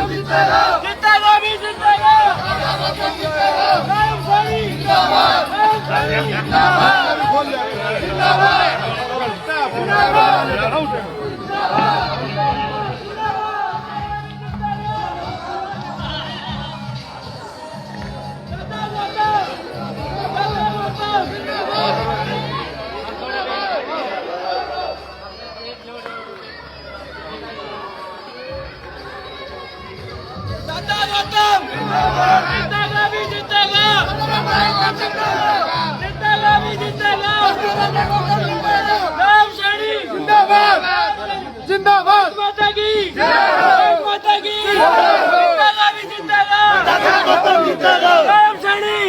जीतेगा भी जीतेगा। जीतेगा भी जीतेगा। जीतेगा भी जीतेगा। राम शैनी जिंदाबाद जिंदाबाद। माता की माता की। जीतेगा भी जीतेगा। राम शैनी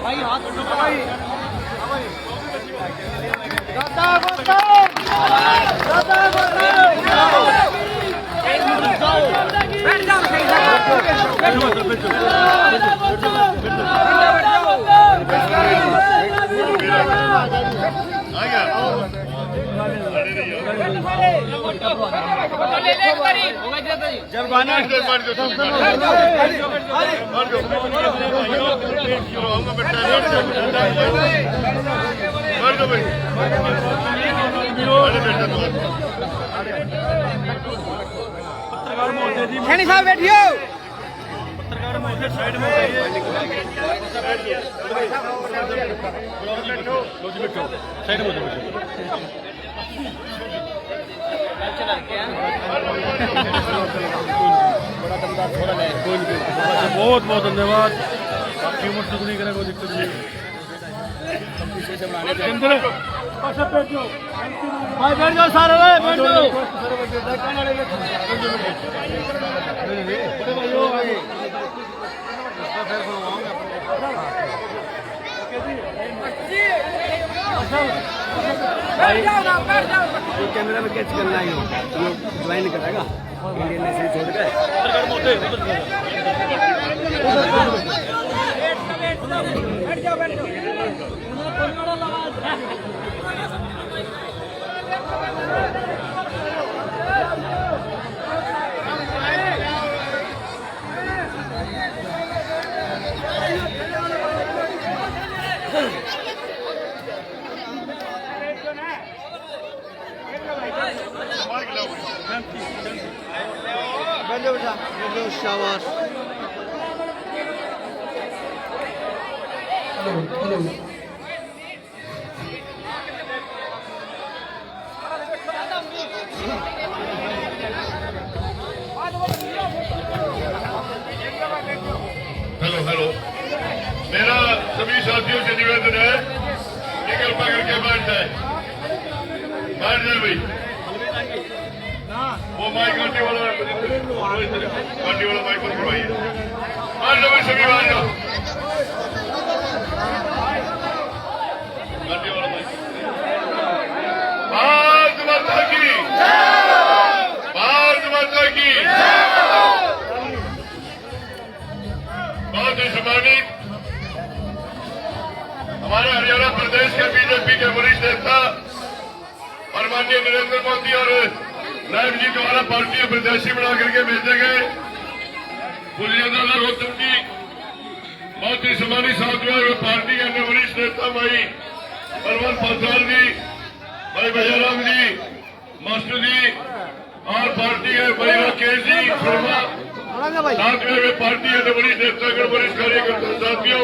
भाई हाथ खैनी साहब बैठियो। पत्रकार महोदय साइड में साइड में बहुत बहुत धन्यवाद। आपकी उम्र सुख नहीं करेगा, कोई दिक्कत नहीं। भाई बैठ जाओ सारे, बैठ जाओ। कैमरा में कैच करना ही हो, ज्वाइन करेगा इंडियन नेशनल छोड़ के। बैठ जाओ बैठ जाओ। शाबाश। हेलो हेलो, मेरा सभी साथियों से निवेदन है कि कृपा करके बैठ जाए भाई। वो माइक घंटी वाला माइक पर करवाइए। बैठ जाओ भाई, सभी बैठ जाओ। घंटी वाला माइक। भारत माता की, भारत माता की। बहुत ही सम्मानित हमारे हरियाणा प्रदेश के बीजेपी के वरिष्ठ नेता और माननीय नरेंद्र मोदी और नायब जी द्वारा पार्टी प्रत्याशी बना करके भेजे गए पुलियादादा रोहतम जी, बहुत ही सम्मानित साथियों, पार्टी के अन्य वरिष्ठ नेता भाई बलवंत पासवान जी, भाई भैयाराम जी, मास्टर जी और पार्टी के भाई राकेश जी शर्मा, साथियों में पार्टी के वरिष्ठ नेतागण, वरिष्ठ कार्यकर्ता साथियों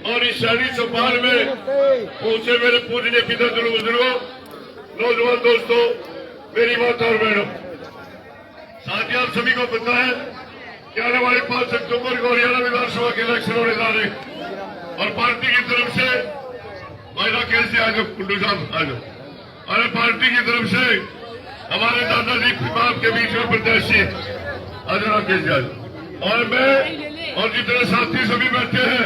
और इस शहरी चौपाल में पहुंचे मेरे पूजनीय पिता बुजुर्गों, नौजवान दोस्तों, मेरी माता और बहनों, साथियों, आप सभी को पता है कि आने वाले 5 अक्टूबर को हरियाणा विधानसभा के इलेक्शन होने जा रहे और पार्टी की तरफ से भाई राकेश जी आ जाओ, कुंडू साहब आ जाओ, और पार्टी की तरफ से हमारे दादाजी बाप के बीच में प्रत्याशी अजरा केजरीवाल और मैं और जितने साथी सभी बैठे हैं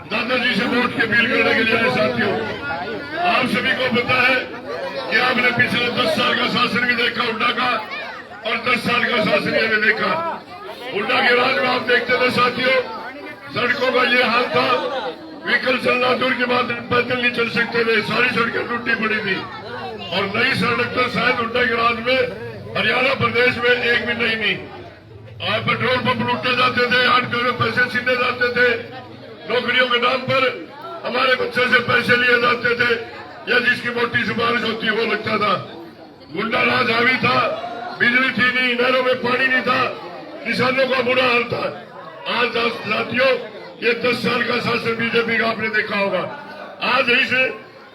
दादाजी से वोट की अपील करने के लिए आए। साथियों, आप सभी को पता है कि आपने पिछले 10 साल का शासन भी देखा हुड्डा का और 10 साल का शासन ये भी देखा। हुड्डा के राज में आप देखते थे साथियों, सड़कों का ये हाल था, व्हीकल चलना दूर के बाद पैदल नहीं चल सकते थे, सारी सड़कें टूटी पड़ी थी। और नई सड़क तो शायद हुड्डा के राज में हरियाणा प्रदेश में एक भी नहीं थी। और पेट्रोल पंप लूटे जाते थे, 8 करोड़ पैसे छीने जाते थे, नौकरियों के नाम पर हमारे बच्चों से पैसे लिए जाते थे, या जिसकी मोटी सिफारिश होती वो लगता था। गुंडा राज हावी था, बिजली थी नहीं, नहरों में पानी नहीं था, किसानों का बुरा हाल था। आज साथियों, ये 10 साल का शासन बीजेपी का आपने देखा होगा। आज इस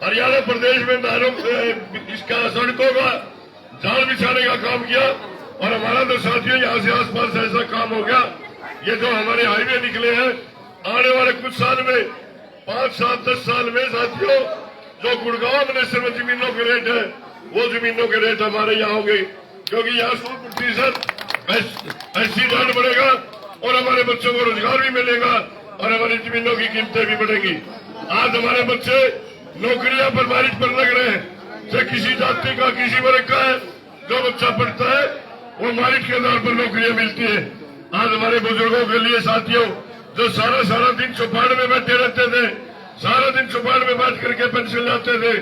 हरियाणा प्रदेश में नहरों इसका सड़कों का जाल बिछाने का काम किया और हमारा तो साथियों यहाँ से आसपास ऐसा काम हो गया। ये जो हमारे हाईवे निकले हैं, आने वाले कुछ साल में 5, 7, 10 साल में साथियों, जो गुड़गांव मिनिस्टर में जमीनों के रेट है वो जमीनों के रेट हमारे यहाँ होंगे, क्योंकि यहाँ 100% एक्सीडेंट बढ़ेगा और हमारे बच्चों को रोजगार भी मिलेगा और हमारी जमीनों की कीमतें भी बढ़ेंगी। आज हमारे बच्चे नौकरियां पर मेरिट पर लग रहे हैं, चाहे किसी जाति का किसी वर्ग का है, जो बच्चा पढ़ता है वो मेरिट के आधार पर नौकरियां मिलती है। आज हमारे बुजुर्गों के लिए साथियों, जो सारा दिन चौपाड़ में बैठे रहते थे, सारा दिन चौपाड़ में बैठ करके पेंशन लाते थे,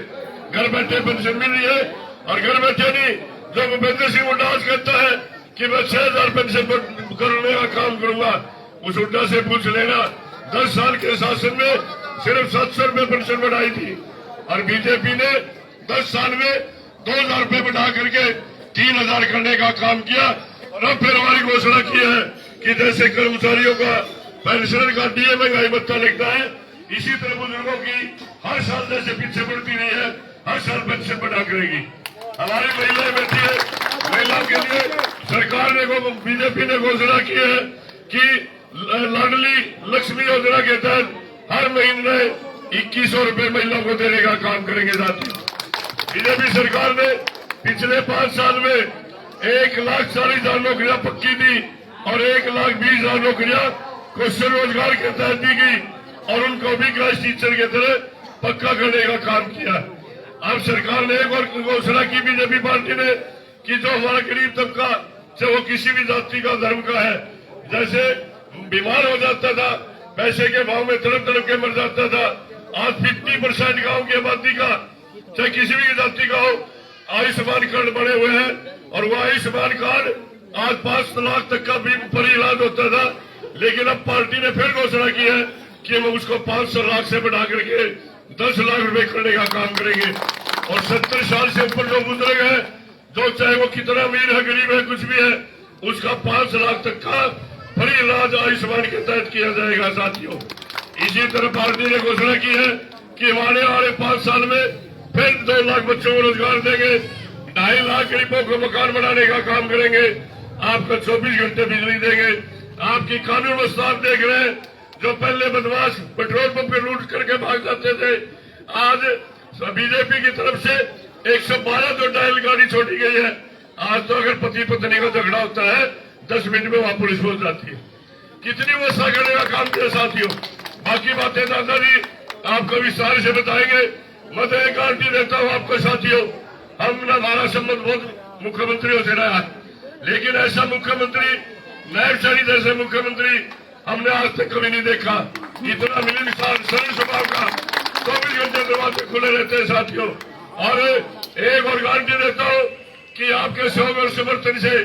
घर बैठे पेंशन मिल रही है। और घर बैठे नहीं, जो भूपेंद्र सिंह हुड्डा आज कहता है कि मैं 6000 पेंशन करने का काम करूंगा, उस हुड्डा से पूछ लेना 10 साल के शासन में सिर्फ 700 रुपये पेंशन बढ़ाई थी और बीजेपी ने 10 साल में 2000 रुपये बढ़ा करके 3000 करने का काम किया। और अब फिर हमारी घोषणा की है कि जैसे कर्मचारियों का पेंशन का डीए महंगाई भत्ता लगता है, इसी तरह बुजुर्गों की हर साल जैसे पीछे बढ़ती रही है, हर साल पेंशन बढ़ा करेगी। हमारी महिलाएं बैठी है, महिलाओं के लिए सरकार ने बीजेपी ने घोषणा की है कि लाडली लक्ष्मी योजना के तहत हर महीने 2100 रुपये महिलाओं को देने का काम करेंगे। साथी, बीजेपी सरकार ने पिछले 5 साल में 1,40,000 नौकरियां पक्की दी और 1,20,000 नौकरियां क्वेश्चन रोजगार के तहत दी गई और उनको भी क्लास टीचर की तरह पक्का करने का काम किया। अब सरकार ने एक और घोषणा की बीजेपी पार्टी ने कि जो हमारा गरीब तबका, चाहे वो किसी भी जाति का धर्म का है, जैसे बीमार हो जाता था, पैसे के भाव में तड़प तड़प के मर जाता था, आज 50% गांव की आबादी का, चाहे किसी भी जाति का हो, आयुष्मान कार्ड बने हुए हैं। और वो आयुष्मान कार्ड आज 5 लाख तक का भी पर इलाज होता था, लेकिन अब पार्टी ने फिर घोषणा की है कि हम उसको 500 लाख से बढ़ा करके 10 लाख रुपए करने का काम करेंगे। और 70 साल से ऊपर जो बुजुर्ग है, जो चाहे वो कितना अमीर है गरीब है कुछ भी है, उसका 5 लाख तक का फ्री इलाज आयुष्मान के तहत किया जाएगा। साथियों, इसी तरह पार्टी ने घोषणा की है कि आने वाले 5 साल में फिर 2 लाख बच्चों को रोजगार देंगे, 2.5 लाख गरीबों को मकान बनाने का काम करेंगे, आपको 24 घंटे बिजली देंगे। आपकी कानून व्यवस्था आप देख रहे हैं, जो पहले बदमाश पेट्रोल पंप पे लूट करके भाग जाते थे, आज बीजेपी की तरफ से 112 जो डायल गाड़ी छोड़ी गई है। आज तो अगर पति पत्नी का झगड़ा होता है 10 मिनट में वहां पुलिस पहुंच जाती है। कितनी व्यवस्था करने का काम किया साथियों। बाकी बातें दादाजी आपको विस्तार से बताएंगे। मैं तो एक गारंटी देता हूं आपको साथियों, हम हमारा संबंध बहुत मुख्यमंत्रियों से रहा है, लेकिन ऐसा मुख्यमंत्री, नायब शरीफ जैसे मुख्यमंत्री हमने आज तक कभी नहीं देखा। इतना मिलनसार सरल स्वभाव का, 24 घंटे दरवाजे खुले रहते हैं साथियों। और एक और गारंटी देता हूं कि आपके सहयोग और समर्थन से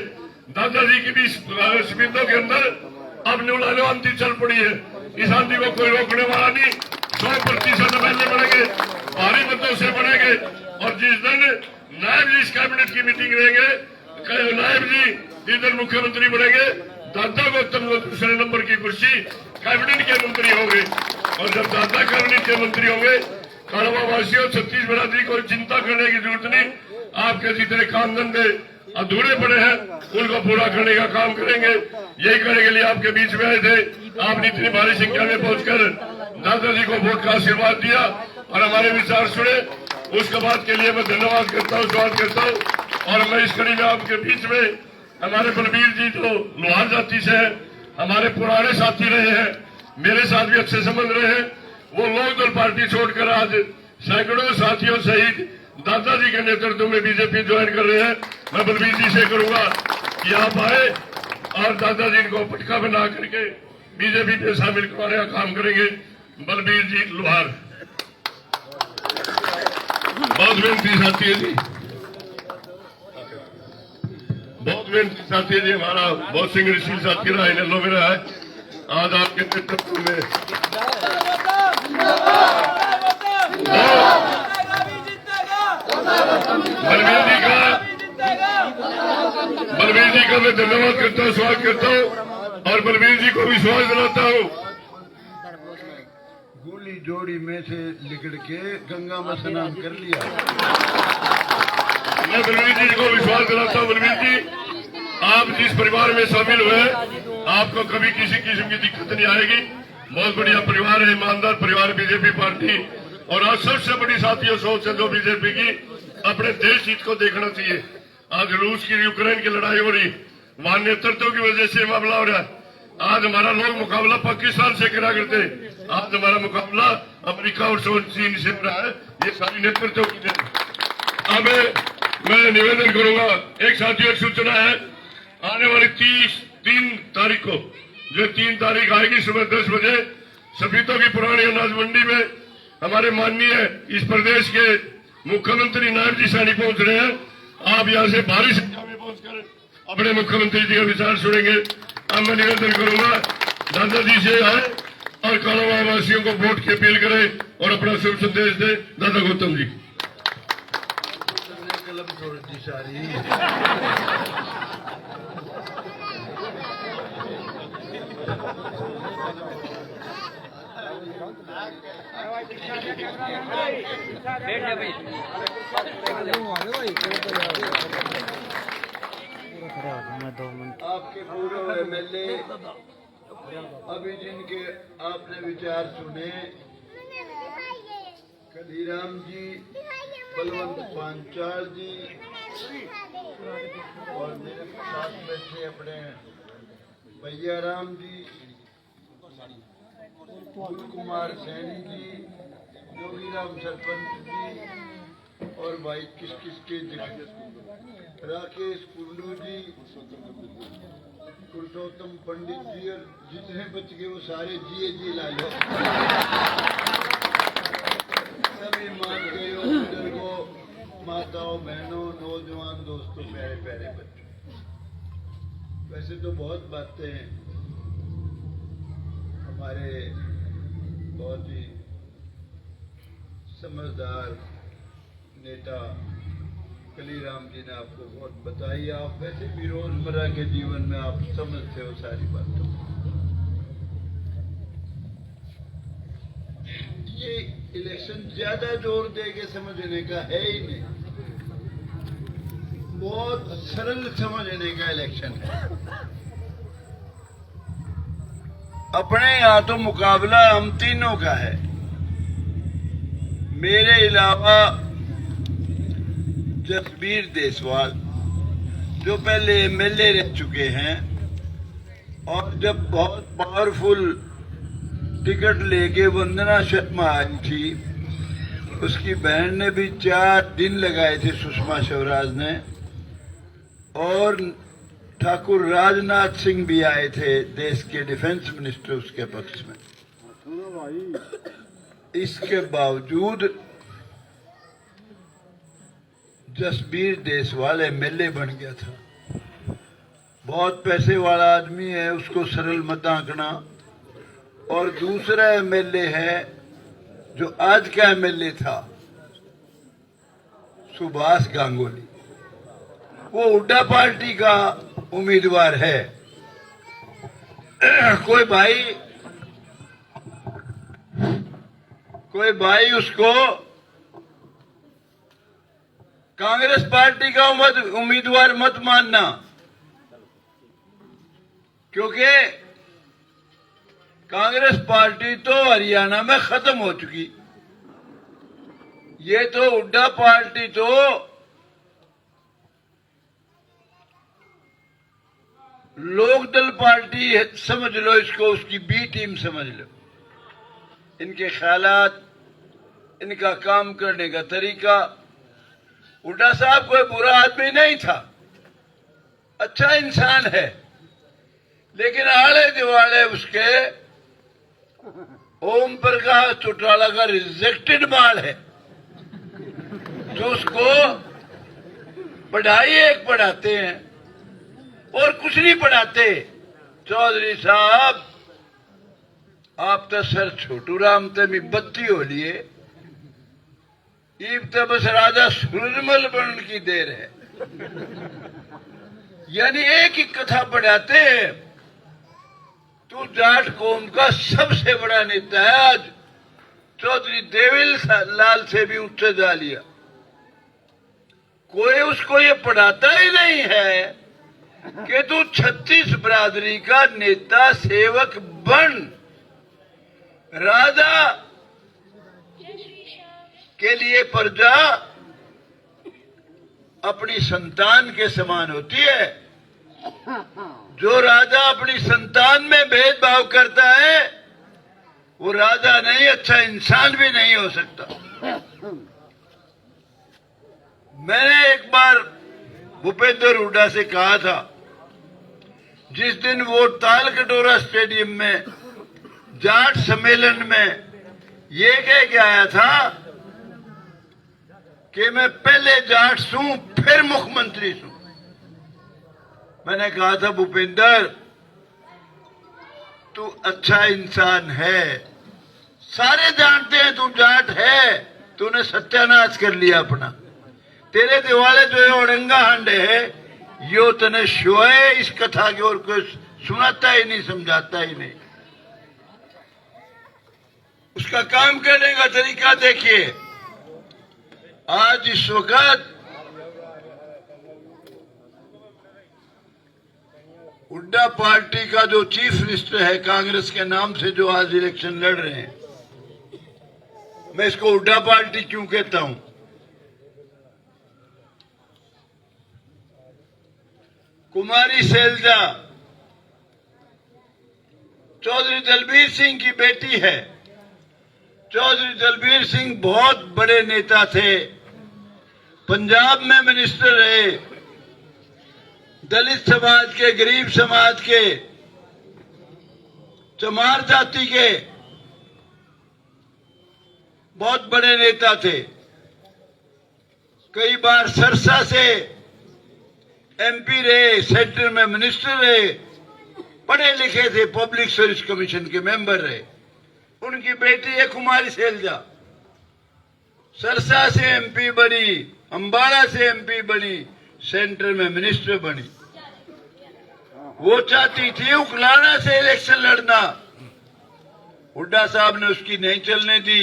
दादाजी की भी शिविरों के अंदर अब न्यूलाने आंधी चल पड़ी है। इस आंधी को कोई रोकने वाला नहीं। 100% एमएलए बढ़ेंगे, भारी मतों से बढ़ेंगे। और जिस दिन नायब जी इस कैबिनेट की मीटिंग रहेंगे, नायब जी इधर मुख्यमंत्री बढ़ेंगे, दादा गौतम को दूसरे नंबर की कुर्सी कैबिनेट के मंत्री होंगे। और जब दादा कैबिनेट के मंत्री होंगे, कड़वा वासियों, छत्तीस बिरादरी को चिंता करने की जरूरत नहीं। आपके जितने काम धंधे अधूरे पड़े हैं उनको पूरा करने का काम करेंगे। यही करने के लिए आपके बीच में आए थे। आपने इतनी भारी संख्या में पहुंचकर दादाजी को वोट का आशीर्वाद दिया और हमारे विचार सुने। उसके बाद के लिए मैं धन्यवाद करता हूँ, स्वागत करता हूँ। और मैं इस कड़ी में आपके बीच में हमारे बलबीर जी जो लोहार जाति से है, हमारे पुराने साथी रहे हैं, मेरे साथ भी अच्छे संबंध रहे हैं, वो लोकदल पार्टी छोड़कर आज सैकड़ों साथियों सहित दादाजी के नेतृत्व में बीजेपी ज्वाइन कर रहे हैं। मैं बलबीर जी से करूंगा कि आप आए और दादाजी को पटका बना करके बीजेपी में शामिल करवाने का काम करेंगे। बलबीर जी लोहार, बहुत बेनती साथी है जी, बहुत बेनती साथी है जी। हमारा बहुत संघर्षशील साथी रहा है, एलोवेरा है, आज आपके नेतृत्व में बलबीर जी का मैं धन्यवाद करता हूँ, स्वागत करता हूँ और बलबीर जी को विश्वास दिलाता हूँ। गोली जोड़ी में से लिकड़ के गंगा में स्नान कर लिया। मैं बलबीर जी को विश्वास दिलाता हूँ, बलबीर जी आप जिस परिवार में शामिल हुए आपको कभी किसी किस्म की दिक्कत नहीं आएगी। बहुत बढ़िया परिवार है, ईमानदार परिवार बीजेपी पार्टी। और आज सबसे बड़ी साथियों सोच है जो बीजेपी की, अपने देश हित को देखना चाहिए। आज रूस की यूक्रेन की लड़ाई हो रही, वहां नेतृत्व की वजह से मामला हो रहा है। आज हमारा लोग मुकाबला पाकिस्तान से करा करते, आज हमारा मुकाबला अमेरिका और चीन से हो रहा है। ये सारी नेतृत्व की अब मैं निवेदन करूंगा, एक साथियों एक सूचना है, आने वाली 3 तारीख को, जो 3 तारीख आएगी सुबह 10 बजे सफीतों की पुरानी अनाज मंडी में हमारे माननीय इस प्रदेश के मुख्यमंत्री नायब जी सैनी पहुंच रहे हैं। आप यहां से भारी संख्या में पहुंचकर अपने मुख्यमंत्री जी का विचार सुनेंगे। अब मैं निवेदन करूंगा दादाजी से आए और कालावा वासियों को वोट की अपील करें और अपना शुभ संदेश दें। दादा गौतम जी कलम छोड़ दी सारी। आपके पूर्व एमएलए अभी जिनके आपने विचार सुने, कलीराम जी, बलवंत पांचाल जी और मेरे साथ बैठे अपने भैया राम जी, फूल कुमार सैनी जी, योगीराम सरपंच जी और भाई किस के राकेश कुंडू जी, पुरुषोत्तम पंडित जी और जितने बच गए वो सारे जी ला लो। सभी मान के बुजुर्गों, माताओं, बहनों, नौजवान दोस्तों, प्यारे प्यारे बच्चों, वैसे तो बहुत बातें हैं हमारे बहुत ही समझदार नेता कलीराम जी ने आपको बहुत बताई। आप वैसे भी रोजमर्रा के जीवन में आप समझते हो सारी बातों। ये इलेक्शन ज्यादा जोर दे के समझने का है ही नहीं, बहुत सरल समझने का इलेक्शन है। अपने यहाँ तो मुकाबला हम तीनों का है, मेरे अलावा जसबीर देसवाल जो पहले एमएलए रह चुके हैं और जब बहुत पावरफुल टिकट लेके वंदना शर्मा आई थी, उसकी बहन ने भी 4 दिन लगाए थे, सुषमा स्वराज ने, और ठाकुर राजनाथ सिंह भी आए थे, देश के डिफेंस मिनिस्टर उसके पक्ष में। इसके बावजूद जसबीर देसवाल एमएलए बन गया था। बहुत पैसे वाला आदमी है, उसको सरल मत आंकना। और दूसरा एमएलए है जो आज का एमएलए था, सुभाष गांगुली, वो हुड्डा पार्टी का उम्मीदवार है। कोई भाई उसको कांग्रेस पार्टी का उम्मीदवार मत मानना, क्योंकि कांग्रेस पार्टी तो हरियाणा में खत्म हो चुकी। ये तो हुड्डा पार्टी तो लोकदल पार्टी है, समझ लो इसको, उसकी बी टीम समझ लो। इनके ख्यालात, इनका काम करने का तरीका। हुड्डा साहब कोई बुरा आदमी नहीं था, अच्छा इंसान है, लेकिन आले दिवाले उसके ओम प्रकाश चौटाला का रिजेक्टेड माल है, जो उसको पढ़ाई एक पढ़ाते हैं और कुछ नहीं पढ़ाते। चौधरी साहब, आप तो सर छोटू राम ते बत्ती हो लिए, ईब तो बस राजा सूरजमल बनने की देर है। यानी एक ही कथा पढ़ाते हैं। तू जाट कौम का सबसे बड़ा नेता है। आज चौधरी देविल लाल से भी ऊंचे जा लिया। कोई उसको ये पढ़ाता ही नहीं है कि तू 36 बरादरी का नेता सेवक बन। राजा के लिए प्रजा अपनी संतान के समान होती है। जो राजा अपनी संतान में भेदभाव करता है वो राजा नहीं, अच्छा इंसान भी नहीं हो सकता। मैंने एक बार भूपेंद्र हुड्डा से कहा था, जिस दिन वो ताल कटोरा स्टेडियम में जाट सम्मेलन में ये कह के आया था कि मैं पहले जाट हूं फिर मुख्यमंत्री हूं। मैंने कहा था, भूपेंद्र तू अच्छा इंसान है, सारे जानते हैं तू जाट है, तूने सत्यानाश कर लिया अपना। तेरे दिवाले जो है औरंगा हंड है, यो तने शोए इस कथा की और कोई सुनाता ही नहीं, समझाता ही नहीं। उसका काम करने का तरीका देखिए। आज इस वक्त हुड्डा पार्टी का जो चीफ मिनिस्टर है कांग्रेस के नाम से, जो आज इलेक्शन लड़ रहे हैं, मैं इसको हुड्डा पार्टी क्यों कहता हूं? कुमारी शैलजा चौधरी दलबीर सिंह की बेटी है। चौधरी दलबीर सिंह बहुत बड़े नेता थे, पंजाब में मिनिस्टर रहे, दलित समाज के, गरीब समाज के, चमार जाति के बहुत बड़े नेता थे। कई बार सरसा से एमपी रहे, सेंटर में मिनिस्टर रहे, पढ़े लिखे थे, पब्लिक सर्विस कमीशन के मेंबर रहे। उनकी बेटी है कुमारी शैलजा, सरसा से एमपी बनी, अंबाला से एमपी बनी, सेंटर में मिनिस्टर बनी। वो चाहती थी उकलाना से इलेक्शन लड़ना, हुड्डा साहब ने उसकी नहीं चलने दी।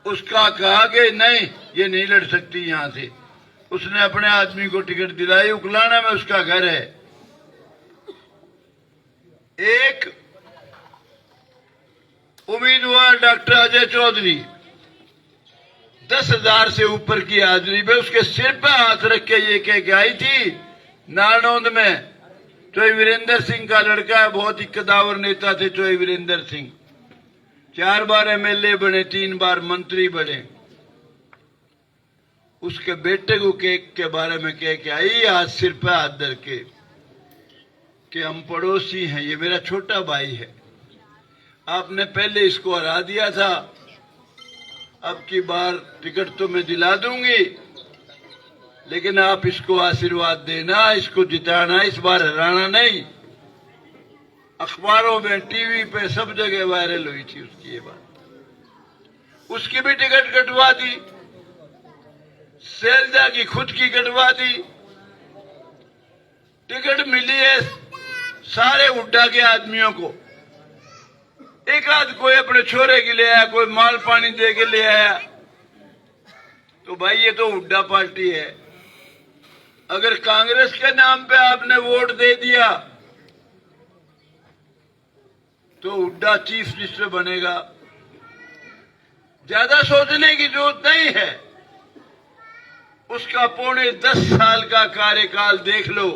उसका कहा कि नहीं, ये नहीं लड़ सकती यहां से। उसने अपने आदमी को टिकट दिलाई, उकलाना में उसका घर है। एक उम्मीदवार डॉक्टर अजय चौधरी 10,000 से ऊपर की हाजिरी में उसके सिर पे हाथ रख के ये कह के आई थी नारनौंद में, चोई वीरेंद्र सिंह का लड़का है, बहुत ही कदावर नेता थे चोई वीरेंद्र सिंह। 4 बार एमएलए बने, 3 बार मंत्री बने। उसके बेटे को केक के बारे में कह के आई, आज सिर पे हाथ धर के, कि हम पड़ोसी हैं, ये मेरा छोटा भाई है। आपने पहले इसको हरा दिया था, अब की बार टिकट तो मैं दिला दूंगी, लेकिन आप इसको आशीर्वाद देना, इसको जिताना, इस बार हराना नहीं। अखबारों में, टीवी पे, सब जगह वायरल हुई थी उसकी ये बात। उसकी भी टिकट कटवा दी, शैलजा की खुद की कटवा दी। टिकट मिली है सारे हुड्डा के आदमियों को। एक आध कोई अपने छोरे के ले आया, कोई माल पानी दे के ले आया। तो भाई ये तो हुड्डा पार्टी है। अगर कांग्रेस के नाम पे आपने वोट दे दिया तो हुड्डा चीफ मिनिस्टर बनेगा। ज्यादा सोचने की जरूरत नहीं है। उसका पौने 10 साल का कार्यकाल देख लो,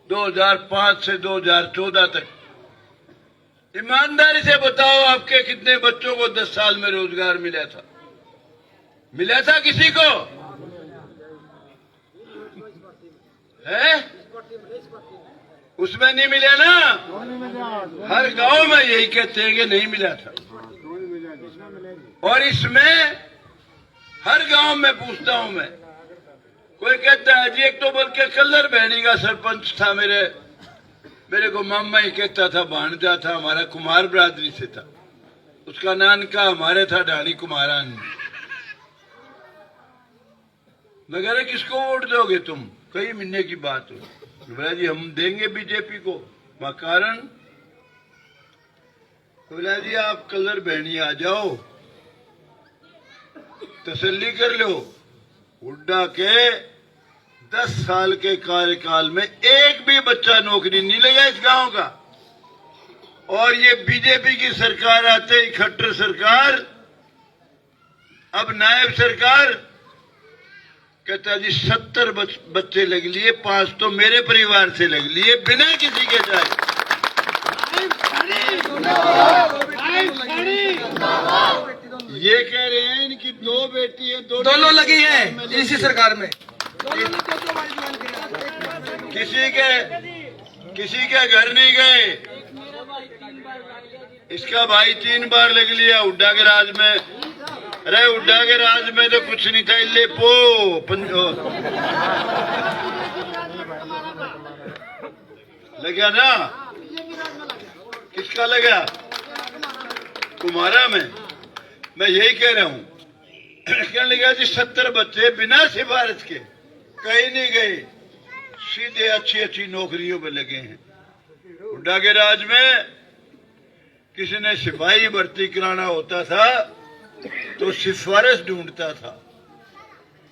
2005 से 2014 तक। ईमानदारी से बताओ, आपके कितने बच्चों को 10 साल में रोजगार मिला था? मिला था किसी को? है? उसमें नहीं मिला ना। हर गांव में यही कहते हैं कि नहीं मिला था। और इसमें हर गांव में पूछता हूं मैं, कोई कहता है जी, एक तो बल्कि कल्लर बहनी का सरपंच था, मेरे को मामा ही कहता था, भांजा था हमारा, कुमार बरादरी से था, उसका नानका हमारे था ढाणी कुमारान। मगर किसको वोट दोगे तुम? कई महीने की बात हो, बोला जी हम देंगे बीजेपी को। कारण बोला जी आप कलर बहनी आ जाओ, तसल्ली कर लो। हुड्डा के 10 साल के कार्यकाल में एक भी बच्चा नौकरी नहीं लगा इस गांव का। और ये बीजेपी की सरकार आते ही, खट्टर सरकार, अब नायब सरकार, कहता जी 70 बच्चे लग लिए, 5 तो मेरे परिवार से लग लिए बिना किसी के जाए। ये कह रहे हैं इनकी 2 बेटी है, दोनों लगी हैं इसी सरकार में। किसी के घर नहीं गए। इसका भाई 3 बार लग लिया हुड्डा के राज में। अरे हुड्डा के राज में तो कुछ नहीं था, इल्ले लगा ना। किसका लगा? कुमारा में। मैं यही कह रहा हूं, कहने लगा जी 70 बच्चे बिना सिफारिश के कहीं नहीं गए, सीधे अच्छी नौकरियों पे लगे हैं। हुड्डा के राज में किसी ने सिपाही भर्ती कराना होता था तो सिफारिश ढूंढता था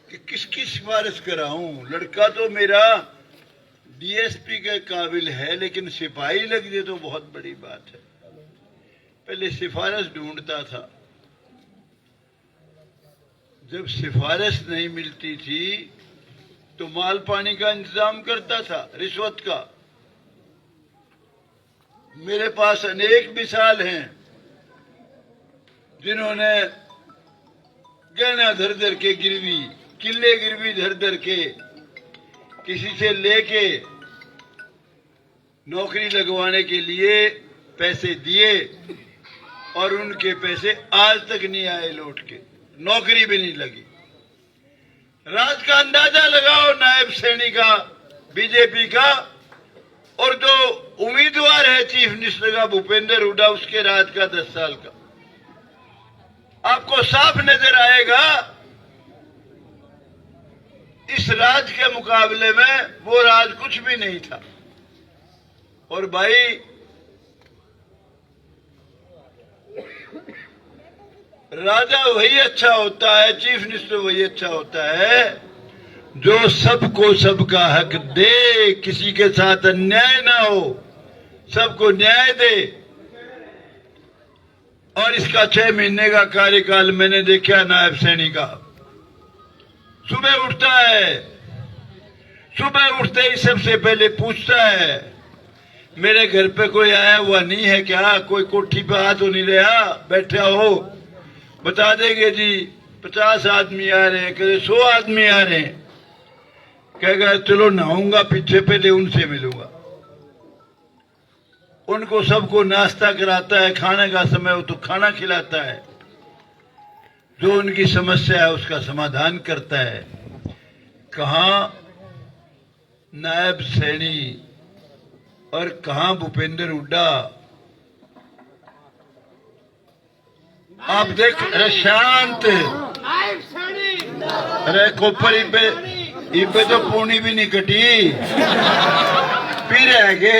कि किसकी सिफारिश कराऊं। लड़का तो मेरा डीएसपी के काबिल है, लेकिन सिपाही लग जाए तो बहुत बड़ी बात है। पहले सिफारिश ढूंढता था। जब सिफारिश नहीं मिलती थी तो माल पानी का इंतजाम करता था, रिश्वत का। मेरे पास अनेक मिसाल हैं जिन्होंने गहना धर धर के गिरवी, किले गिरवी धर धर के किसी से लेके नौकरी लगवाने के लिए पैसे दिए और उनके पैसे आज तक नहीं आए लौट के, नौकरी भी नहीं लगी। राज का अंदाजा लगाओ नायब सैनी का, बीजेपी का, और जो उम्मीदवार है चीफ मिनिस्टर का भूपेंद्र हुड्डा, उसके राज का 10 साल का। आपको साफ नजर आएगा इस राज के मुकाबले में वो राज कुछ भी नहीं था। और भाई राजा वही अच्छा होता है, चीफ मिनिस्टर वही अच्छा होता है जो सबको सबका हक दे, किसी के साथ अन्याय ना हो, सबको न्याय दे। और इसका 6 महीने का कार्यकाल मैंने देखा नायब सैनी का। सुबह उठता है, सुबह उठते ही सबसे पहले पूछता है मेरे घर पे कोई आया हुआ नहीं है क्या? कोई कोठी पे आ तो नहीं रहा? बैठा हो? बता देंगे जी 50 आदमी आ रहे हैं, कहे 100 आदमी आ रहे हैं। कहेगा चलो नहाऊंगा, पीछे पहले उनसे मिलूंगा। उनको सबको नाश्ता कराता है, खाने का समय हो तो खाना खिलाता है, जो उनकी समस्या है उसका समाधान करता है। कहां नायब सैनी और कहां भूपेंद्र हुड्डा? आप देख, अरे शांत, अरे कोपर इबे तो पूनी भी नहीं कटी, पी रहे गे।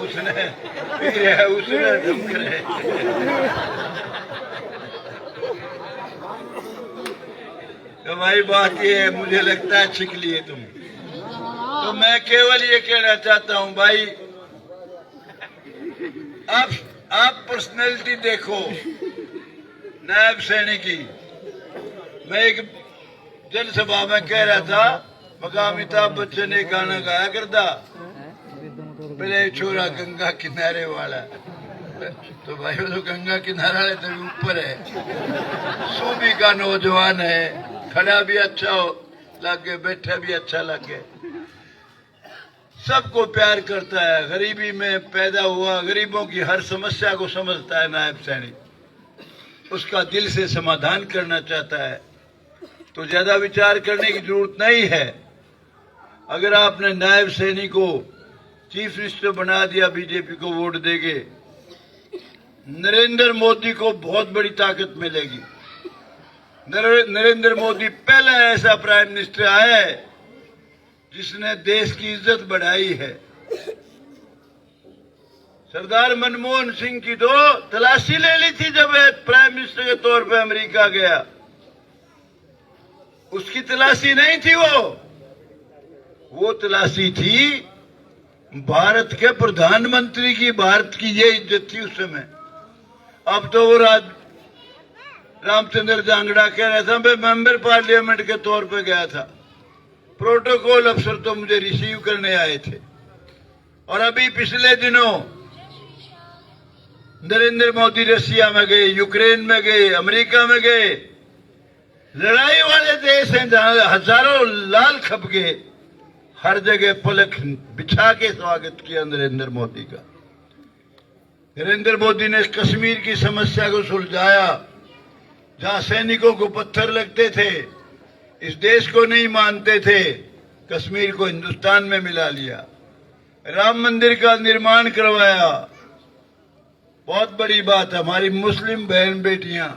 उसने पी रहे, उसने धमक रहे। तो भाई बात ये है, मुझे लगता है छिक लिए तुम। तो मैं केवल ये कहना चाहता हूं भाई, आप पर्सनैलिटी देखो, नायब सैनिकी। मैं एक जनसभा में कह रहा था, मगर अमिताभ बच्चन ने गाना गाया करता, पहले छोरा गंगा किनारे वाला, तो भाई वो तो गंगा किनारा है तो ऊपर है, सूबी का नौजवान है, खड़ा भी अच्छा हो लगे, बैठा भी अच्छा लगे, सबको प्यार करता है, गरीबी में पैदा हुआ, गरीबों की हर समस्या को समझता है नायब सैनिक, उसका दिल से समाधान करना चाहता है। तो ज्यादा विचार करने की जरूरत नहीं है। अगर आपने नायब सैनिक को चीफ मिनिस्टर बना दिया, बीजेपी को वोट देंगे, नरेंद्र मोदी को बहुत बड़ी ताकत मिलेगी। नरेंद्र मोदी पहला ऐसा प्राइम मिनिस्टर आया है जिसने देश की इज्जत बढ़ाई है। सरदार मनमोहन सिंह की तो तलाशी ले ली थी जब प्राइम मिनिस्टर के तौर पे अमेरिका गया, उसकी तलाशी नहीं थी, वो तलाशी थी भारत के प्रधानमंत्री की, भारत की ये इज्जत थी उस समय। अब तो वो रामचंद्र जांगड़ा कह रहा था, मैं मेंबर पार्लियामेंट के तौर पे गया था, प्रोटोकॉल अफसर तो मुझे रिसीव करने आए थे। और अभी पिछले दिनों नरेंद्र मोदी रशिया में गए, यूक्रेन में गए, अमेरिका में गए, लड़ाई वाले देश हैं जहां हजारों लाल खप गए, हर जगह पलक बिछा के स्वागत किया नरेंद्र मोदी का। नरेंद्र मोदी ने कश्मीर की समस्या को सुलझाया, जहां सैनिकों को पत्थर लगते थे, इस देश को नहीं मानते थे, कश्मीर को हिंदुस्तान में मिला लिया। राम मंदिर का निर्माण करवाया, बहुत बड़ी बात है। हमारी मुस्लिम बहन बेटियां,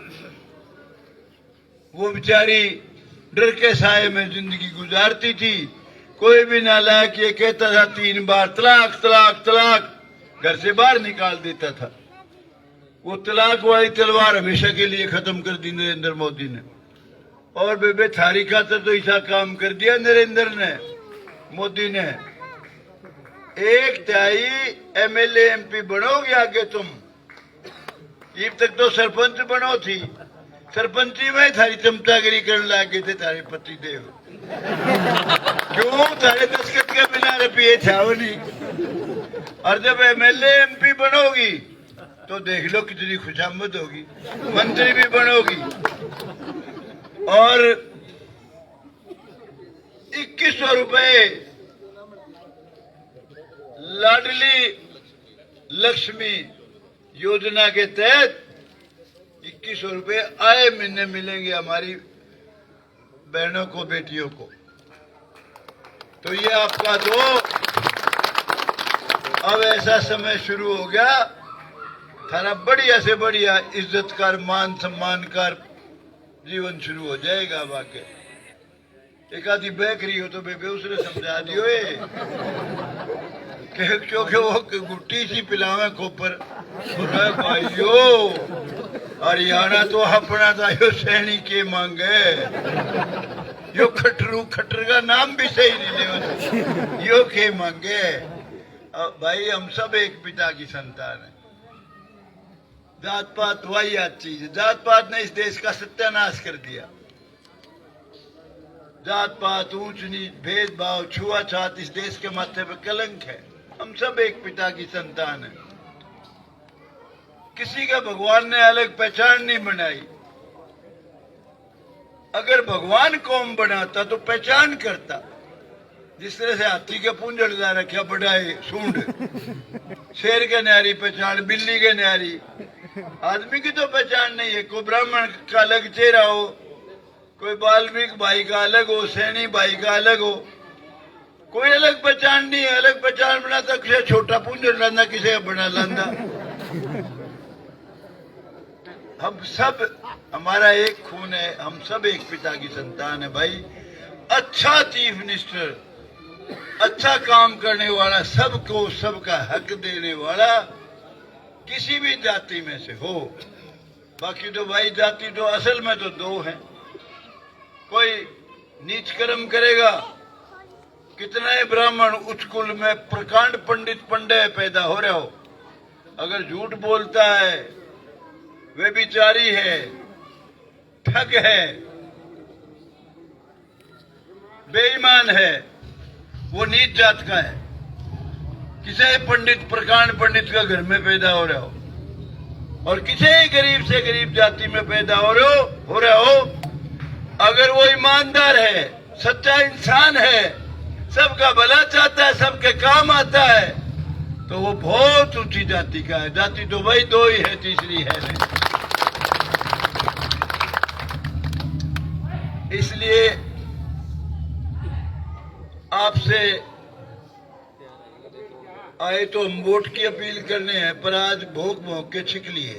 वो बेचारी डर के साए में जिंदगी गुजारती थी, कोई भी नालायक ये कहता था 3 बार तलाक तलाक तलाक, घर से बाहर निकाल देता था। वो तलाक वाली तलवार हमेशा के लिए खत्म कर दी नरेंद्र मोदी ने। और बेबे थारी खातर तो ऐसा काम कर दिया नरेंद्र ने, मोदी ने। 1/3 MLA MP बनोगे आगे तुम, ये तक तो सरपंच बनो थी, सरपंची में थारी चमचागिरी करने लगे थे थारे पति देव। क्यों? थारे दस्तखत के बिना रुपये छाओ नहीं। और जब MLA MP बनोगी तो देख लो कितनी खुशामद होगी, मंत्री भी बनोगी। और 2100 रुपए लाडली लक्ष्मी योजना के तहत 2100 रुपए आए महीने मिलेंगे हमारी बहनों को, बेटियों को। तो ये आपका तो अब ऐसा समय शुरू हो गया, थारा बढ़िया से बढ़िया इज्जत कर, मान सम्मान कर जीवन शुरू हो जाएगा। वाकई एक आधी बेकरी हो तो बेबे उसने समझा दियो क्योंकि वो गुट्टी सी पिलावे खोपर भाइयों। हरियाणा तो अपना था, यो सैनी के मांगे, यो खट्टर का नाम भी सही नहीं ले, यो के मांगे। भाई हम सब एक पिता की संतान है। जात पात वही याद चीज है, जात पात ने इस देश का सत्यानाश कर दिया। जात पात, ऊंच नीच, भेदभाव, छुआछात इस देश के माथे पर कलंक है। हम सब एक पिता की संतान है। किसी का भगवान ने अलग पहचान नहीं बनाई। अगर भगवान कौम बनाता तो पहचान करता। जिस तरह से हाथी के पूंजड़ ला रखा बढ़ाए सूंड, शेर के न्यारी पहचान, बिल्ली के न्यारी, आदमी की तो पहचान नहीं है। कोई ब्राह्मण का अलग चेहरा हो, कोई वाल्मीकि भाई का अलग हो, सैनी भाई का अलग हो, कोई अलग पहचान नहीं है। अलग पहचान बनाता किसे छोटा पूंजड़ लाना, किसे बड़ा लाना। हम सब, हमारा एक खून है, हम सब एक पिता की संतान है भाई। अच्छा चीफ मिनिस्टर, अच्छा काम करने वाला, सबको सबका हक देने वाला किसी भी जाति में से हो। बाकी तो भाई जाति तो असल में तो 2 हैं। कोई नीच कर्म करेगा, कितना ही ब्राह्मण उच्च कुल में प्रकांड पंडित पंडे पैदा हो रहे हो, अगर झूठ बोलता है वे बिचारी है, ठग है, बेईमान है, वो नीच जात का है। किसी पंडित प्रकांड पंडित का घर में पैदा हो रहा हो और किसी गरीब से गरीब जाति में पैदा हो रहा हो, अगर वो ईमानदार है, सच्चा इंसान है, सबका भला चाहता है, सबके काम आता है, तो वो बहुत ऊंची जाति का है। जाति तो वही दो ही है, तीसरी है नहीं। इसलिए आपसे आए तो हम वोट की अपील करने हैं, पर आज भोग भोग के छिक लिए।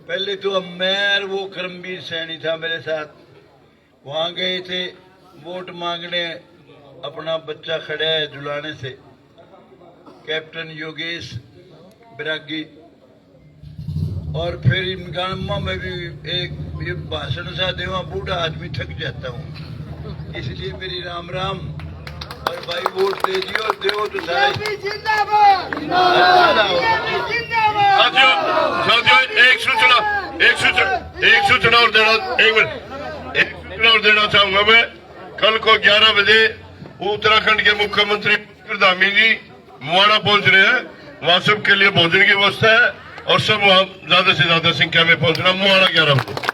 पहले तो हम मैं वो करमवीर सैनी था मेरे साथ, वहां गए थे वोट मांगने, अपना बच्चा खड़ा है झुलाने से, कैप्टन योगेश बिरागी। और फिर इमगानमा में भी एक भाषण सा देवा, बूढ़ा आदमी थक जाता हूँ, इसलिए मेरी राम राम। और भाई वोट दे दियो, देव तो सारे साथियों एक सूचना और देना, एक मिनट, एक सूचना और देना चाहूंगा मैं। कल को 11 बजे उत्तराखंड के मुख्यमंत्री धामी जी मुआना पहुंच रहे हैं, वहां सबके लिए भोजन की व्यवस्था है और सब वहां ज्यादा से ज्यादा संख्या में पहुंचना मुआना 11 बजे।